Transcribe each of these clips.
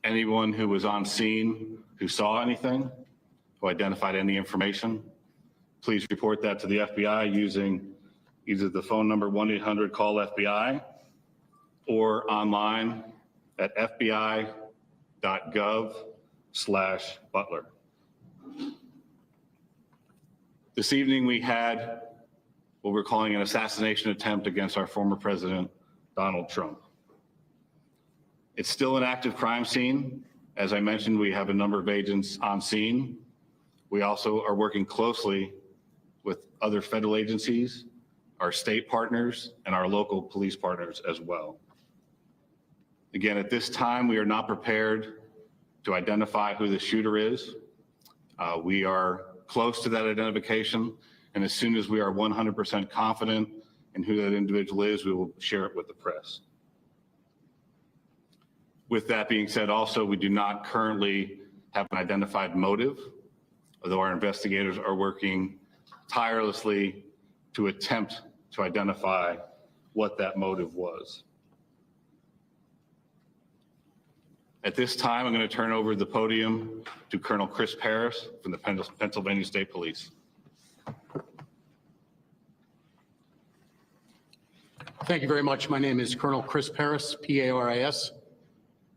Anyone who was on scene who saw anything, who identified any information, please report that to the FBI using either the phone number 1-800-CALL-FBI or online at fbi.gov/Butler. This evening we had what we're calling an assassination attempt against our former president, Donald Trump. It's still an active crime scene. As I mentioned, we have a number of agents on scene. We also are working closely with other federal agencies, our state partners, and our local police partners as well. Again, at this time, we are not prepared to identify who the shooter is. We are close to that identification, and as soon as we are 100% confident in who that individual is, we will share it with the press. With that being said, also, we do not currently have an identified motive, although our investigators are working tirelessly to attempt to identify what that motive was. At this time, I'm going to turn over the podium to Colonel Chris Paris from the Pennsylvania State Police. Thank you very much. My name is Colonel Chris Paris, P-A-R-I-S,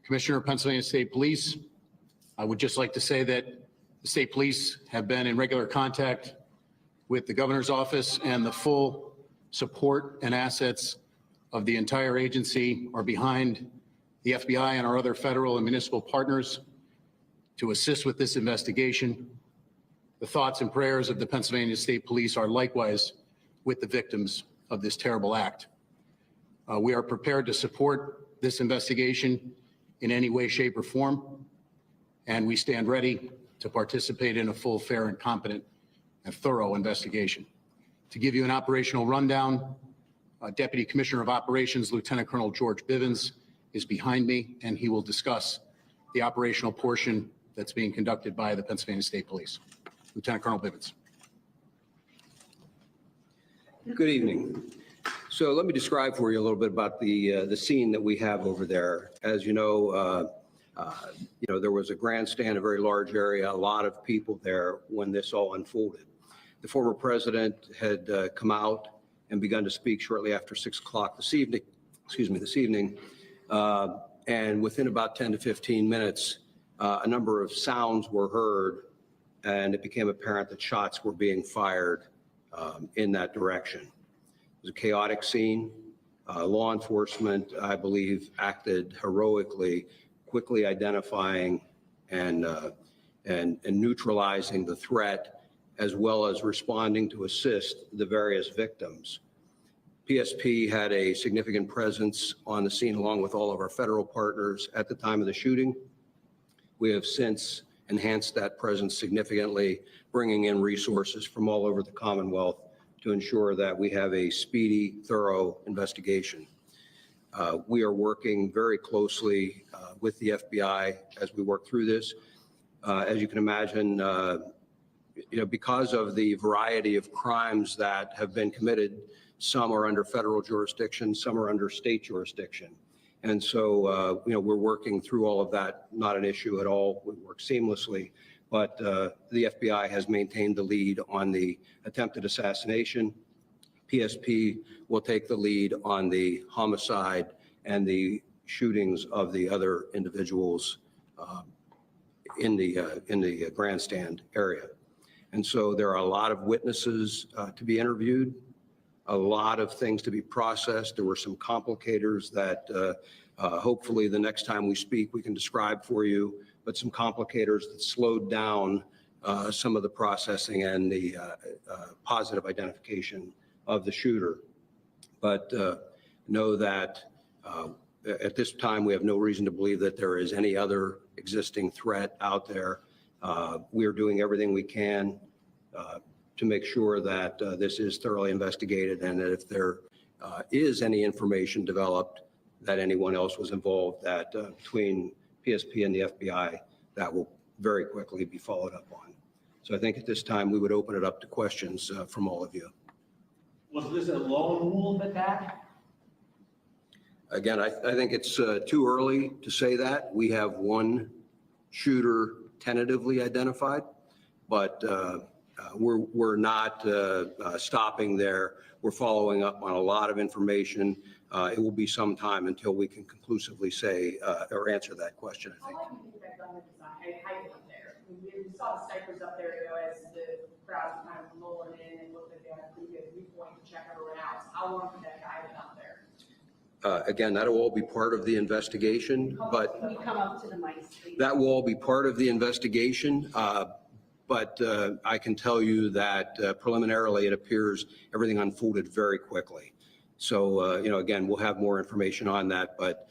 Commissioner of Pennsylvania State Police. I would just like to say that the State Police have been in regular contact with the Governor's office, and the full support and assets of the entire agency are behind the FBI and our other federal and municipal partners to assist with this investigation. The thoughts and prayers of the Pennsylvania State Police are likewise with the victims of this terrible act. We are prepared to support this investigation in any way, shape, or form, and we stand ready to participate in a full, fair, and competent and thorough investigation. To give you an operational rundown, Deputy Commissioner of Operations, Lieutenant Colonel George Bivens, is behind me, and he will discuss the operational portion that's being conducted by the Pennsylvania State Police. Lieutenant Colonel Bivens. Good evening. So let me describe for you a little bit about the scene that we have over there. As you know, there was a grandstand, a very large area, a lot of people there when this all unfolded. The former president had come out and begun to speak shortly after 6 o'clock this evening, and within about 10 to 15 minutes, a number of sounds were heard, and it became apparent that shots were being fired in that direction. It was a chaotic scene. Law enforcement, I believe, acted heroically, quickly identifying and neutralizing the threat, as well as responding to assist the various victims. PSP had a significant presence on the scene along with all of our federal partners at the time of the shooting. We have since enhanced that presence significantly, bringing in resources from all over the Commonwealth to ensure that we have a speedy, thorough investigation. We are working very closely with the FBI as we work through this. As you can imagine, because of the variety of crimes that have been committed, some are under federal jurisdiction, some are under state jurisdiction. And so, we're working through all of that, not an issue at all. We work seamlessly, but the FBI has maintained the lead on the attempted assassination. PSP will take the lead on the homicide and the shootings of the other individuals in the grandstand area. And so there are a lot of witnesses to be interviewed, a lot of things to be processed. There were some complicators that hopefully the next time we speak we can describe for you, but some complicators that slowed down some of the processing and the positive identification of the shooter. But know that at this time we have no reason to believe that there is any other existing threat out there. We are doing everything we can to make sure that this is thoroughly investigated, and that if there is any information developed that anyone else was involved, that between PSP and the FBI, that will very quickly be followed up on. So I think at this time we would open it up to questions from all of you. Was this a lone wolf attack? Again, I think it's too early to say that. We have one shooter tentatively identified, but we're not stopping there. We're following up on a lot of information. It will be some time until we can conclusively say or answer that question, I think. How long do you think that gun was designed? I hide it up there. We saw the snipers up there, as the crowd was kind of rolling in and looked like they had a pretty good viewpoint to check everyone else. How long did that guy been up there? Again, that'll all be part of the investigation, but Can you come up to the mic, please? that will all be part of the investigation. But I can tell you that preliminarily, it appears everything unfolded very quickly. So, again, we'll have more information on that, but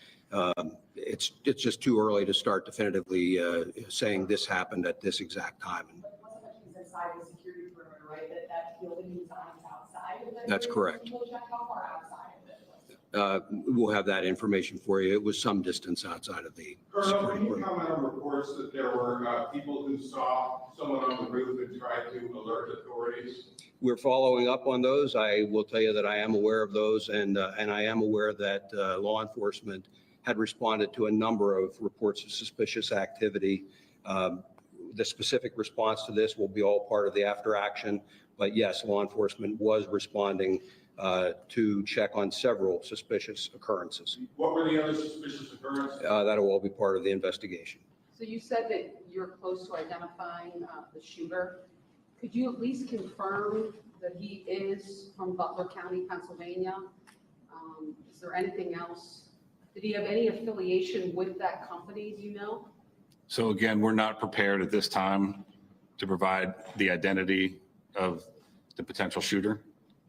it's just too early to start definitively saying this happened at this exact time. But it wasn't like he's inside the security perimeter, right? That building he's on is outside of it? That's correct. We'll check how far outside of it was. We'll have that information for you. It was some distance outside of the Colonel, security can you perimeter. comment on reports that there were people who saw someone on the roof and tried to alert authorities? We're following up on those. I will tell you that I am aware of those, and I am aware that law enforcement had responded to a number of reports of suspicious activity. The specific response to this will be all part of the after action, but yes, law enforcement was responding to check on several suspicious occurrences. What were the other suspicious occurrences? That'll all be part of the investigation. So you said that you're close to identifying the shooter. Could you at least confirm that he is from Butler County, Pennsylvania? Is there anything else? Did he have any affiliation with that company, do you know? So again, we're not prepared at this time to provide the identity of the potential shooter.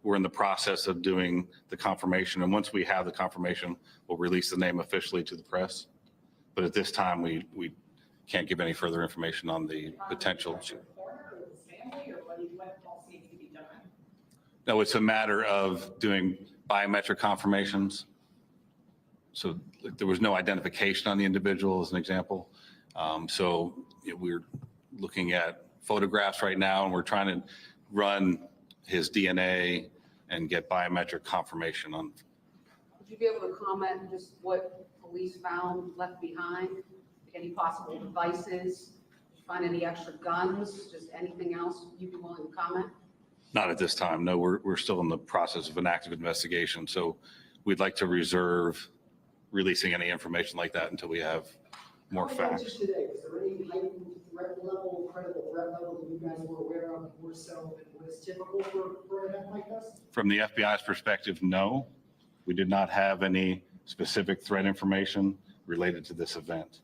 We're in the process of doing the confirmation, and once we have the confirmation, we'll release the name officially to the press. But at this time, we can't give any further information on the potential shooter. Or his family, or what else needs to be done? No, it's a matter of doing biometric confirmations. So there was no identification on the individual, as an example. We're looking at photographs right now, and we're trying to run his DNA and get biometric confirmation on. Would you be able to comment just what police found left behind? Any possible devices? Did you find any extra guns? Just anything else you'd be willing to comment? Not at this time. No, we're still in the process of an active investigation. So we'd like to reserve releasing any information like that until we have more facts. Just today, was there any heightened threat level, credible threat level that you guys were aware of more so than what is typical for an event like this? From the FBI's perspective, no. We did not have any specific threat information related to this event.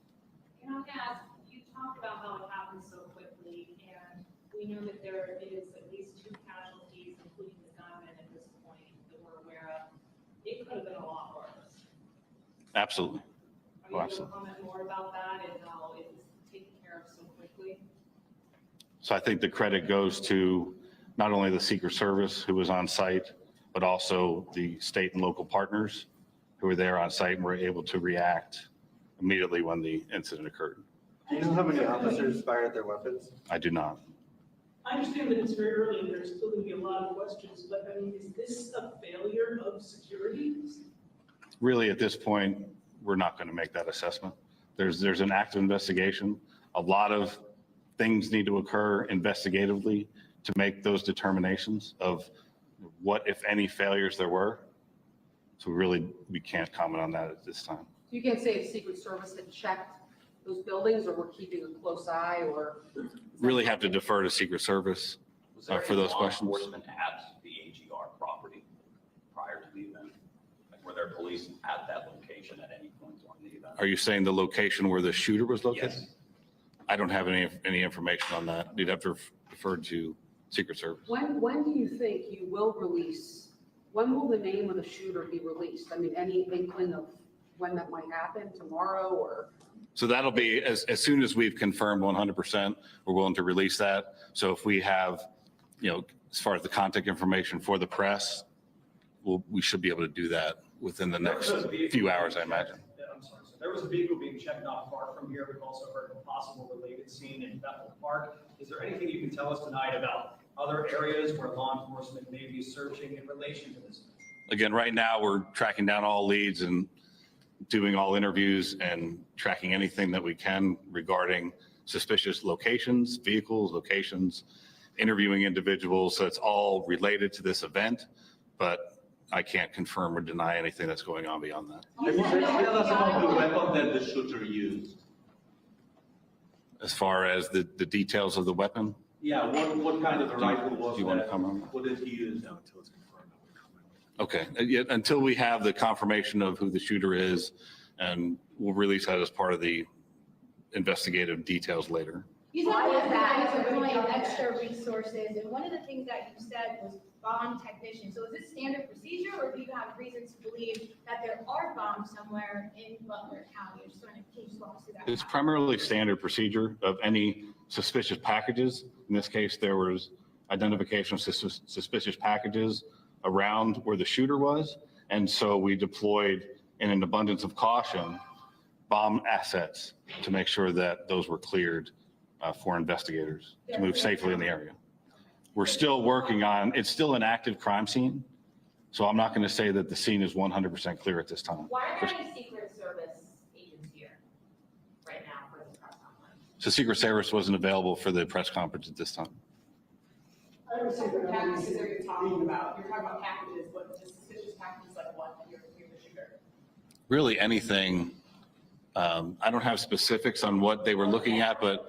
Can I ask, you talked about how it happened so quickly, and we know that there is at least 2 casualties, including the gunman at this point, that we're aware of. It could have been a lot worse. Absolutely. Are you able to Absolutely. comment more about that and how it was taken care of so quickly? So I think the credit goes to not only the Secret Service who was on site, but also the state and local partners who were there on site and were able to react immediately when the incident occurred. Do you know how many officers fired their weapons? I do not. I understand that it's very early and there's still going to be a lot of questions, but I mean, is this a failure of security? Really, at this point, we're not going to make that assessment. There's an active investigation. A lot of things need to occur investigatively to make those determinations of what, if any, failures there were. So really, we can't comment on that at this time. You can't say if Secret Service had checked those buildings or we're keeping a close eye or? Really have to defer to Secret Service Was there for any those law questions. enforcement at the AGR property prior to the event? Like, were there police at that location at any point during the event? Are you saying the location where the shooter was located? Yes. I don't have any information on that. You'd have to defer to Secret Service. When do you think you will release, when will the name of the shooter be released? I mean, any inkling of when that might happen, tomorrow or? So that'll be, as soon as we've confirmed 100%, we're willing to release that. So if we have, as far as the contact information for the press, we should be able to do that within the next few hours, I imagine. I'm sorry. So there was a vehicle being checked not far from here. We've also heard of a possible related scene in Bethel Park. Is there anything you can tell us tonight about other areas where law enforcement may be searching in relation to this? Again, right now, we're tracking down all leads and doing all interviews and tracking anything that we can regarding suspicious locations, vehicles, locations, interviewing individuals. So it's all related to this event, but I can't confirm or deny anything that's going on beyond that. Can you tell us about the weapon that the shooter used? As far as the details of the weapon, Yeah, what kind of a rifle was do you want to that? come on? What did he use? Okay, yeah, until we have the confirmation of who the shooter is, and we'll release that as part of the investigative details later. You said that you guys are deploying extra resources, and one of the things that you said was bomb technician. So is this standard procedure, or do you have reason to believe that there are bombs somewhere in Butler County? I just want to, can you just walk us through that? It's primarily standard procedure of any suspicious packages. In this case, there was identification of suspicious packages around where the shooter was. And so we deployed, in an abundance of caution, bomb assets to make sure that those were cleared for investigators to move safely in the area. We're still working on, it's still an active crime scene. So I'm not going to say that the scene is 100% clear at this time. Why are there any Secret Service agents here right now for this press conference? So Secret Service wasn't available for the press conference at this time. I understand What that. packages are you talking about? You're talking about packages, what, just suspicious packages like what? You're the shooter. Really anything. I don't have specifics on what they were looking at, but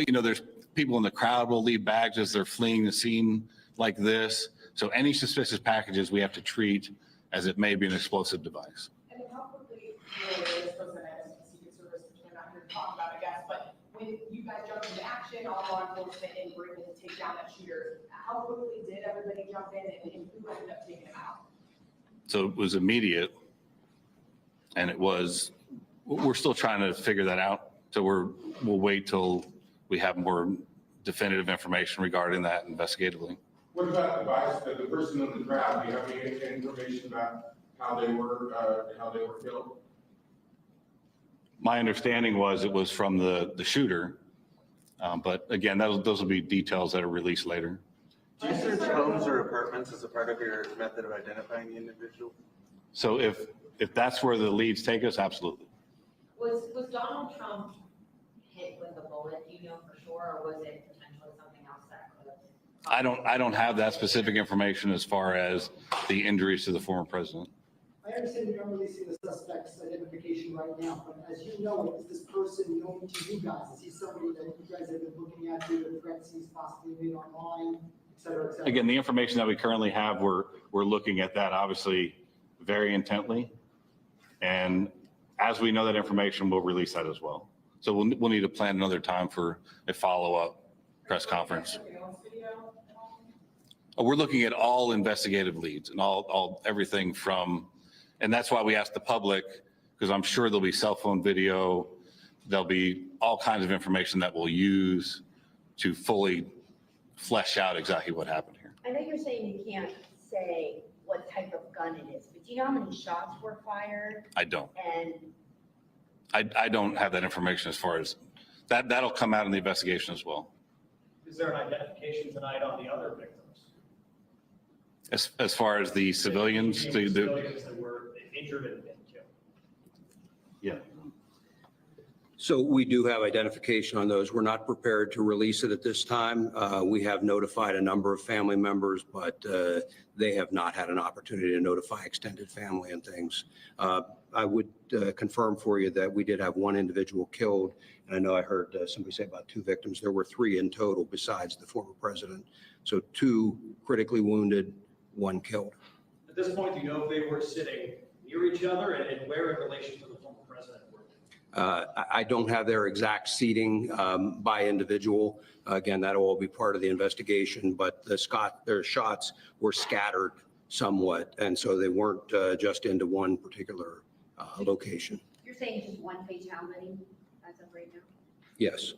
you know, there's people in the crowd will leave bags as they're fleeing the scene like this. So any suspicious packages we have to treat as it may be an explosive device. And how quickly, this person at the Secret Service, which they're not here to talk about, I guess, but when you guys jumped into action, all law enforcement and were able to take down that shooter, how quickly did everybody jump in and who ended up taking him out? So it was immediate. And it was, we're still trying to figure that out. So we'll wait till we have more definitive information regarding that investigatively. What about the person in the crowd? Do you have any information about how they were killed? My understanding was it was from the shooter. But again, those will be details that are released later. Do you search homes or apartments as a part of your method of identifying the individual? So if that's where the leads take us, absolutely. Was Donald Trump hit with a bullet, do you know for sure, or was it potentially something else that could have? I don't have that specific information as far as the injuries to the former president. I understand you're not releasing the suspect's identification right now, but as you know, is this person known to you guys? Is he somebody that you guys have been looking at, due to threats he's possibly made online, et cetera, et cetera? Again, the information that we currently have, we're looking at that obviously very intently. And as we know that information, we'll release that as well. So we'll need to plan another time for a follow-up press conference. We're looking at all investigative leads and all everything from, and that's why we asked the public, because I'm sure there'll be cell phone video, there'll be all kinds of information that we'll use to fully flesh out exactly what happened here. I know you're saying you can't say what type of gun it is, but do you know how many shots were fired? I don't. And I don't have that information as far as, that'll come out in the investigation as well. Is there an identification tonight on the other victims? As far as the civilians, Civilians that were injured and killed. yeah. So we do have identification on those. We're not prepared to release it at this time. We have notified a number of family members, but they have not had an opportunity to notify extended family and things. I would confirm for you that we did have one individual killed, and I know I heard somebody say about 2 victims. There were 3 in total besides the former president. So 2 critically wounded, 1 killed. At this point, do you know if they were sitting near each other and where in relation to the former president were they? I don't have their exact seating by individual. Again, that'll all be part of the investigation, but their shots were scattered somewhat, and so they weren't just into one particular location. you're saying just one fatality as of right now? Yes,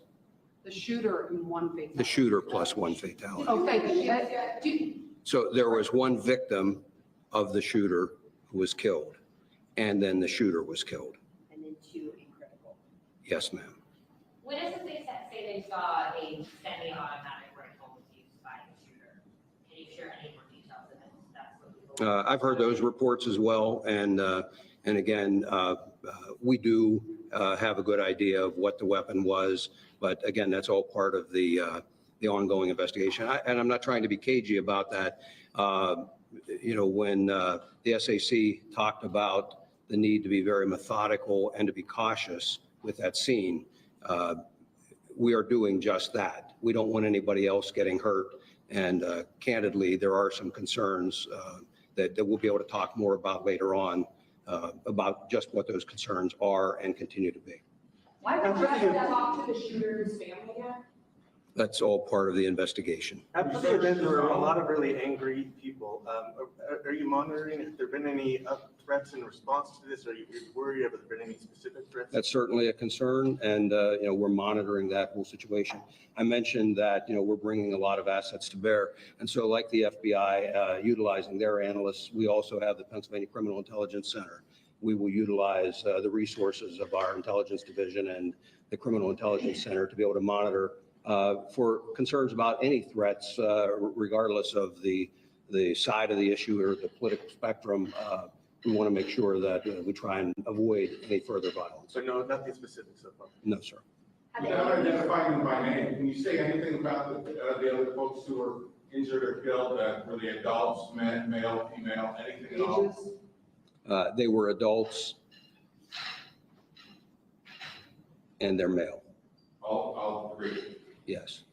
The shooter in one fatality. the shooter plus 1 fatality. Okay, So there was 1 victim of the shooter who was killed, and then the shooter was killed. And then 2 in critical. Yes, ma'am. Witnesses say they saw a semi-automatic rifle was used by the shooter. Can you share any more details of it? That's what we believe. I've heard those reports as well, and And again, we do have a good idea of what the weapon was, but again, that's all part of the ongoing investigation. And I'm not trying to be cagey about that. When the SAC talked about the need to be very methodical and to be cautious with that scene, we are doing just that. We don't want anybody else getting hurt. And candidly, there are some concerns that we'll be able to talk more about later on about just what those concerns are and continue to be. Why don't you pass that off to the shooter's family yet? That's all part of the investigation. After the event, there were a lot of really angry people. Are you monitoring? Have there been any threats in response to this? Are you worried? Have there been any specific threats? That's certainly a concern, and we're monitoring that whole situation. I mentioned that we're bringing a lot of assets to bear, and so like the FBI utilizing their analysts, we also have the Pennsylvania Criminal Intelligence Center. We will utilize the resources of our intelligence division and the Criminal Intelligence Center to be able to monitor for concerns about any threats, regardless of the side of the issue or the political spectrum. We want to make sure that we try and avoid any further violence. So no, nothing specific so far? No, sir. Without identifying them by name, can you say anything about the other folks who were injured or killed? Were they adults, men, male, female, anything at all? Ages? They were adults and they're male. All agree. Yes.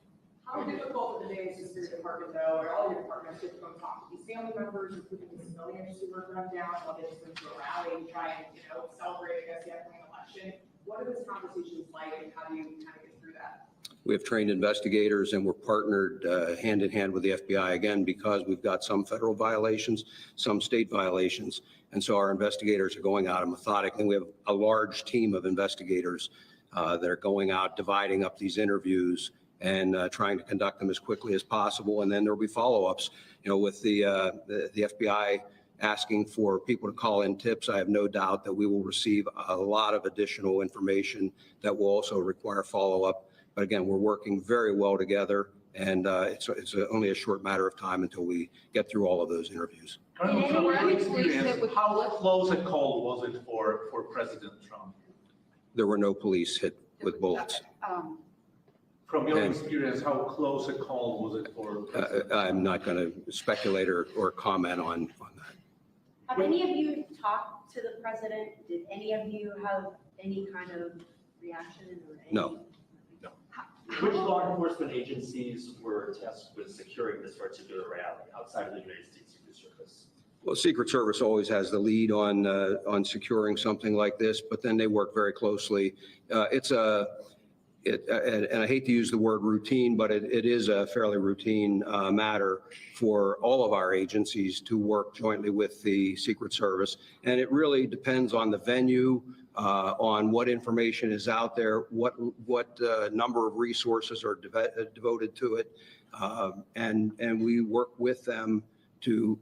How difficult for the Justice Department, though, or all your departments, to go talk to these family members, including the civilians who were run down while they just went to a rally and try and, celebrate, I guess, the upcoming election? What are those conversations like, and how do you kind of get through that? We have trained investigators, and we're partnered hand in hand with the FBI, again, because we've got some federal violations, some state violations. And so our investigators are going out and methodically. We have a large team of investigators that are going out, dividing up these interviews and trying to conduct them as quickly as possible. And then there'll be follow-ups. With the FBI asking for people to call in tips, I have no doubt that we will receive a lot of additional information that will also require follow-up. But again, we're working very well together, and it's only a short matter of time until we get through all of those interviews. Colonel, from your experience, how close a call was it for President Trump? There were no police hit with bullets. From your experience, how close a call was it for President Trump? I'm not going to speculate or comment on that. Have any of you talked to the president? Did any of you have any kind of reaction? Or any? No. Which law enforcement agencies were tasked with securing this particular rally outside of the United States Secret Service? Well, Secret Service always has the lead on securing something like this, but then they work very closely. And I hate to use the word routine, but it is a fairly routine matter for all of our agencies to work jointly with the Secret Service. And it really depends on the venue, on what information is out there, what number of resources are devoted to it. And we work with them to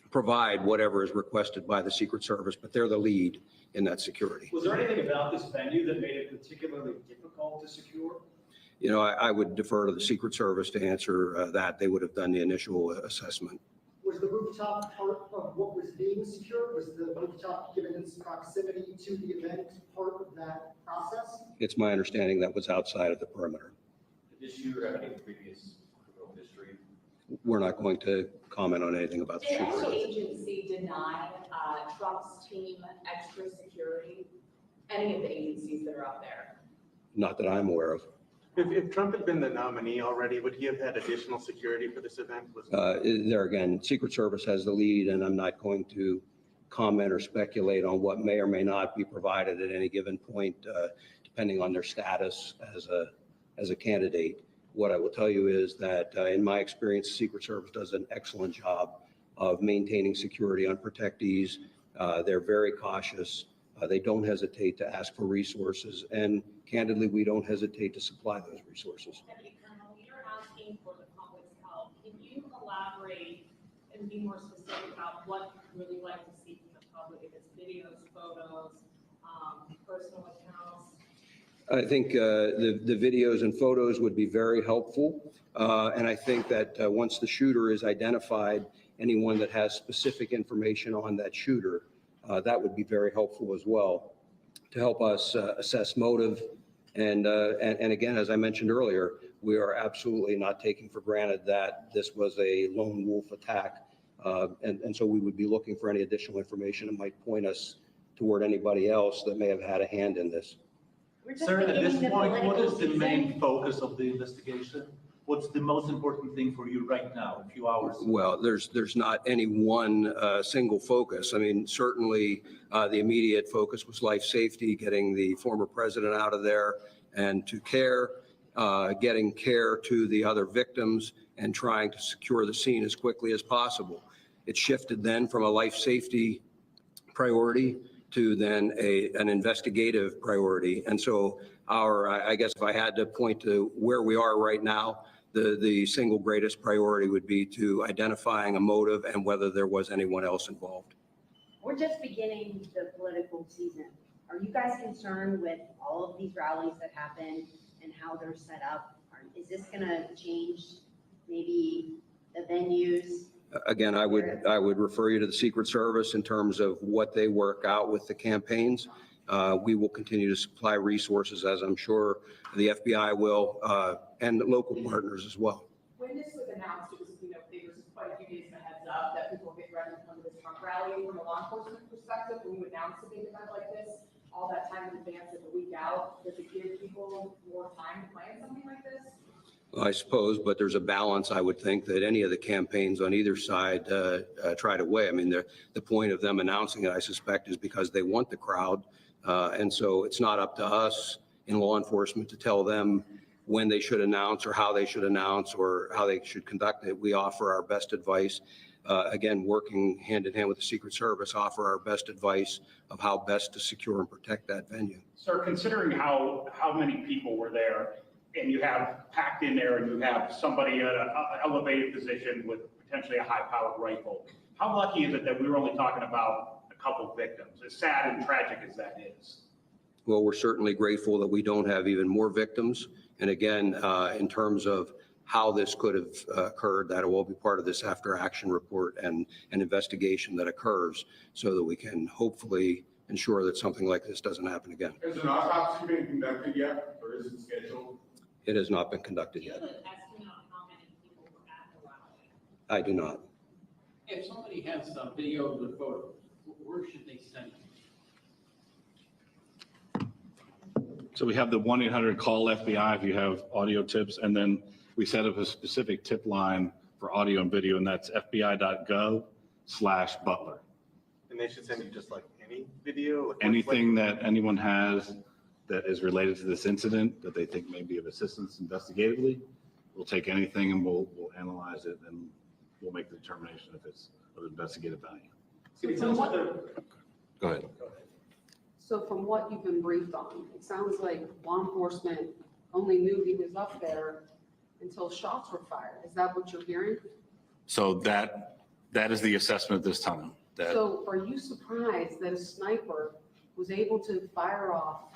provide whatever is requested by the Secret Service, but they're the lead in that security. Was there anything about this venue that made it particularly difficult to secure? I would defer to the Secret Service to answer that. They would have done the initial assessment. Was the rooftop part of what was being secured? Was the rooftop, given its proximity to the event, part of that process? It's my understanding that was outside of the perimeter. Did this shooter have any previous criminal history? We're not going to comment on anything about the Did shooter. any agency deny Trump's team extra security? Any of the agencies that are out there? Not that I'm aware of. If Trump had been the nominee already, would he have had additional security for this event? There again, Secret Service has the lead, and I'm not going to comment or speculate on what may or may not be provided at any given point, depending on their status as a candidate. What I will tell you is that in my experience, Secret Service does an excellent job of maintaining security on protectees. They're very cautious. They don't hesitate to ask for resources, and candidly, we don't hesitate to supply those resources. Colonel, you're asking for the public's help. Can you elaborate and be more specific about what you really like to see from the public? If it's videos, photos, personal accounts? I think the videos and photos would be very helpful. And I think that once the shooter is identified, anyone that has specific information on that shooter that would be very helpful as well to help us assess motive. And again, as I mentioned earlier, we are absolutely not taking for granted that this was a lone wolf attack. And so we would be looking for any additional information that might point us toward anybody else that may have had a hand in this. Sir, at this point, what is the main focus of the investigation? What's the most important thing for you right now, a few hours? Well, there's not any one single focus. I mean, certainly the immediate focus was life safety, getting the former president out of there and to care, getting care to the other victims and trying to secure the scene as quickly as possible. It shifted then from a life safety priority to then an investigative priority. And so I guess if I had to point to where we are right now, the single greatest priority would be to identifying a motive and whether there was anyone else involved. We're just beginning the political season. Are you guys concerned with all of these rallies that happen and how they're set up? Is this going to change maybe the venues? Again, I would refer you to the Secret Service in terms of what they work out with the campaigns. We will continue to supply resources, as I'm sure the FBI will, and local partners as well. When this was announced, it was, there was quite a few days of a heads up that people get ready to come to this Trump rally. From a law enforcement perspective, when you announce a big event like this, all that time in advance of the week out, does it give people more time to plan something like this? I suppose, but there's a balance, I would think, that any of the campaigns on either side try to weigh. I mean, the point of them announcing it, I suspect, is because they want the crowd. And so it's not up to us in law enforcement to tell them when they should announce or how they should announce or how they should conduct it. We offer our best advice. Again, working hand in hand with the Secret Service, offer our best advice of how best to secure and protect that venue. Sir, considering how many people were there, and you have packed in there and you have somebody at an elevated position with potentially a high-powered rifle, how lucky is it that we were only talking about a couple victims, as sad and tragic as that is? Well, we're certainly grateful that we don't have even more victims. And again, in terms of how this could have occurred, that will be part of this after-action report and an investigation that occurs so that we can hopefully ensure that something like this doesn't happen again. Has an autopsy been conducted yet, or is it scheduled? It has not been conducted yet. Do you have an estimate on how many people were at the rally? I do not. If somebody has some videos or photos, where should they send them? So we have the 1-800 call FBI if you have audio tips, and then we set up a specific tip line for audio and video, and that's fbi.gov/Butler. And they should send you just like any video? Like Anything that anyone has that is related to this incident that they think may be of assistance investigatively, we'll take anything and we'll analyze it and we'll make the determination if it's of investigative value. Go ahead. So from what you've been briefed on, it sounds like law enforcement only knew he was up there until shots were fired. Is that what you're hearing? So that is the assessment at this time. That So are you surprised that a sniper was able to fire off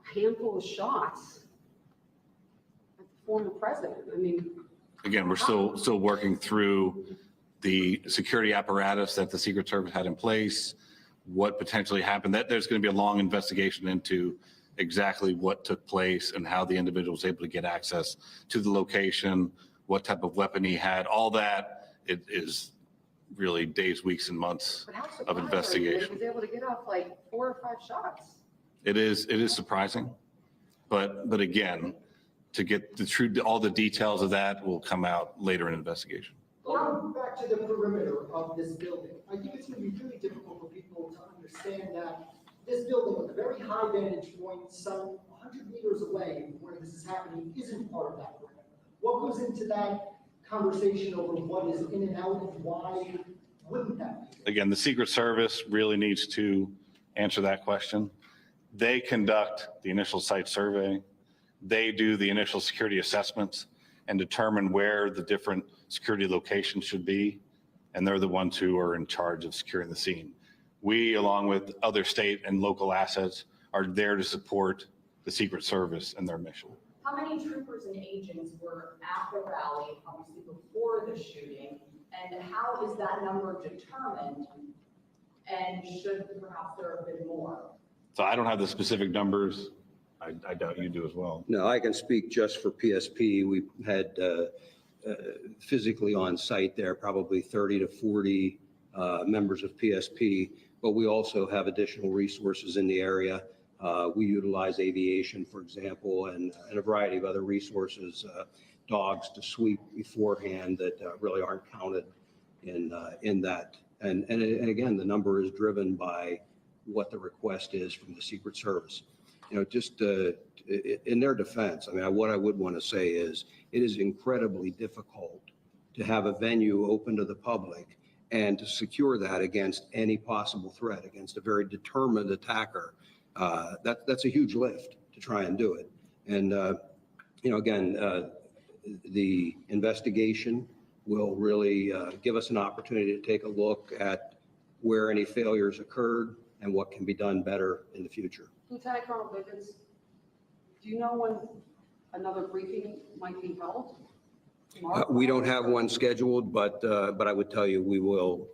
a handful of shots at the former president? I mean, again, we're still working through the security apparatus that the Secret Service had in place, what potentially happened. That there's going to be a long investigation into exactly what took place and how the individual was able to get access to the location, what type of weapon he had, all that. It is really days, weeks, and months but how of surprised are you that investigation. he was able to get off like 4 or 5 shots? It is surprising, but again, to get all the details of that will come out later in investigation. Going back to the perimeter of this building, I think it's going to be really difficult for people to understand that this building with a very high vantage point, some 100 meters away where this is happening, isn't part of that perimeter. What goes into that conversation over what is in and out and why wouldn't that be? Again, the Secret Service really needs to answer that question. They conduct the initial site survey. They do the initial security assessments and determine where the different security locations should be. And they're the ones who are in charge of securing the scene. We, along with other state and local assets, are there to support the Secret Service and their mission. How many troopers and agents were at the rally, obviously before the shooting, and how is that number determined And should perhaps there have been more? So I don't have the specific numbers. I doubt you do as well. No, I can speak just for PSP. We had physically on site there, probably 30 to 40 members of PSP, but we also have additional resources in the area. We utilize aviation, for example, and a variety of other resources, dogs to sweep beforehand that really aren't counted in that. And again, the number is driven by what the request is from the Secret Service. You know, just in their defense, I mean, what I would want to say is it is incredibly difficult to have a venue open to the public and to secure that against any possible threat, against a very determined attacker. That's a huge lift to try and do it. And, you know, again, the investigation will really give us an opportunity to take a look at where any failures occurred and what can be done better in the future. Lieutenant Colonel Bivens, do you know when another briefing might be held? Tomorrow? We don't have one scheduled, but I would tell you we will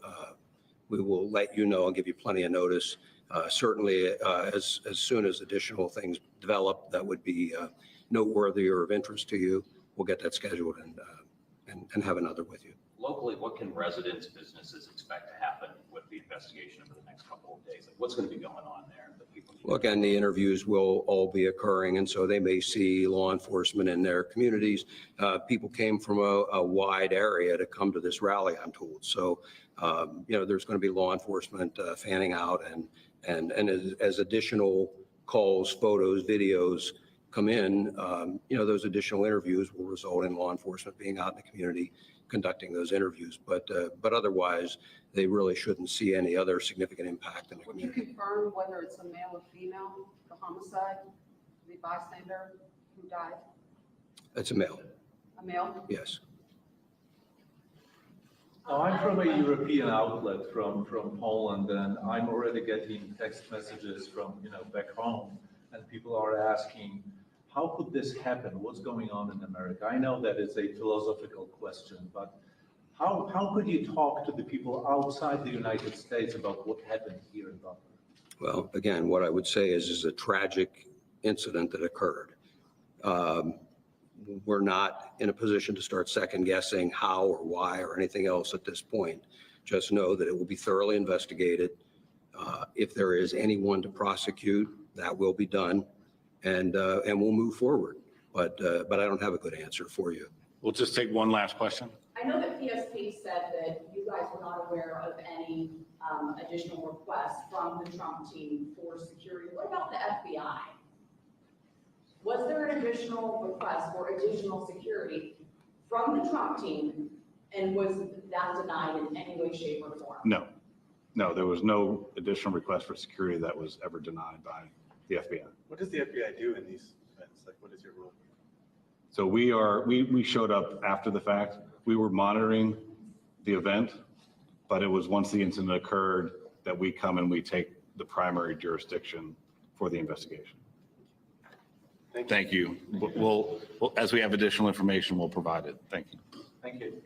let you know. I'll give you plenty of notice. Certainly, as soon as additional things develop that would be noteworthy or of interest to you, we'll get that scheduled and have another with you. Locally, what can residents, businesses expect to happen with the investigation over the next couple of days? Like, what's going to be going on there that people need to know? Well, again, the interviews will all be occurring, and so they may see law enforcement in their communities. People came from a wide area to come to this rally, I'm told. So, you know, there's going to be law enforcement fanning out, and as additional calls, photos, videos come in, you know, those additional interviews will result in law enforcement being out in the community conducting those interviews. But otherwise, they really shouldn't see any other significant impact in the Would you community. confirm whether it's a male or female, the homicide, the bystander who died? It's a male, A male? yes. Now, I'm from a European outlet from Poland, and I'm already getting text messages from, you know, back home, and people are asking, how could this happen? What's going on in America? I know that it's a philosophical question, but how could you talk to the people outside the United States about what happened here in Butler? Well, again, what I would say is a tragic incident that occurred. We're not in a position to start second guessing how or why or anything else at this point. Just know that it will be thoroughly investigated. If there is anyone to prosecute, that will be done, and we'll move forward. But I don't have a good answer for you. We'll just take one last question. I know that PSP said that you guys were not aware of any additional requests from the Trump team for security. What about the FBI? Was there an additional request for additional security from the Trump team, and was that denied in any way, shape, or form? No, there was no additional request for security that was ever denied by the FBI. What does the FBI do in these events? Like, what is your role? So we showed up after the fact. We were monitoring the event, but it was once the incident occurred that we come and we take the primary jurisdiction for the investigation. Thank you. We'll, as we have additional information, we'll provide it. Thank you. Thank you.